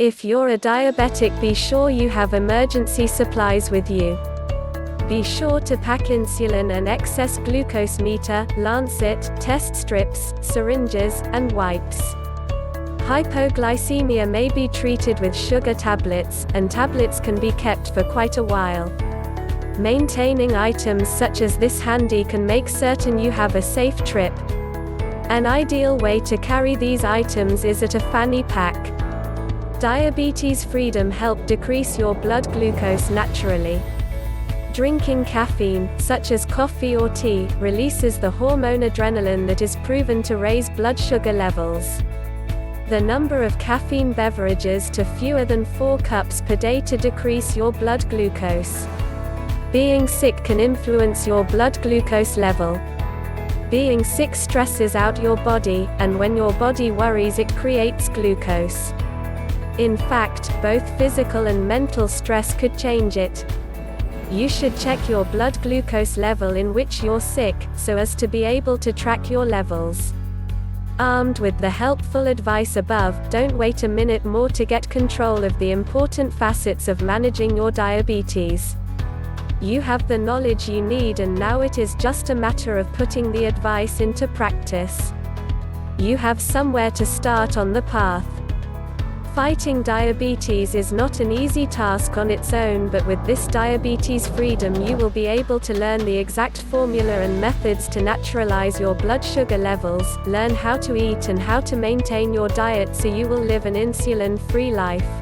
If you're a diabetic, be sure you have emergency supplies with you. Be sure to pack insulin and excess glucose meter, lancet, test strips, syringes, and wipes. Hypoglycemia may be treated with sugar tablets, and tablets can be kept for quite a while. Maintaining items such as this handy can make certain you have a safe trip. An ideal way to carry these items is at a fanny pack. Diabetes freedom help decrease your blood glucose naturally. Drinking caffeine, such as coffee or tea, releases the hormone adrenaline that is proven to raise blood sugar levels. The number of caffeine beverages to fewer than 4 cups per day to decrease your blood glucose. Being sick can influence your blood glucose level. Being sick stresses out your body, and when your body worries, it creates glucose. In fact, both physical and mental stress could change it. You should check your blood glucose level in which you're sick, so as to be able to track your levels. Armed with the helpful advice above, don't wait a minute more to get control of the important facets of managing your diabetes. You have the knowledge you need, and now it is just a matter of putting the advice into practice. You have somewhere to start on the path. Fighting diabetes is not an easy task on its own, but with this diabetes freedom you will be able to learn the exact formula and methods to naturalize your blood sugar levels, learn how to eat and how to maintain your diet so you will live an insulin-free life.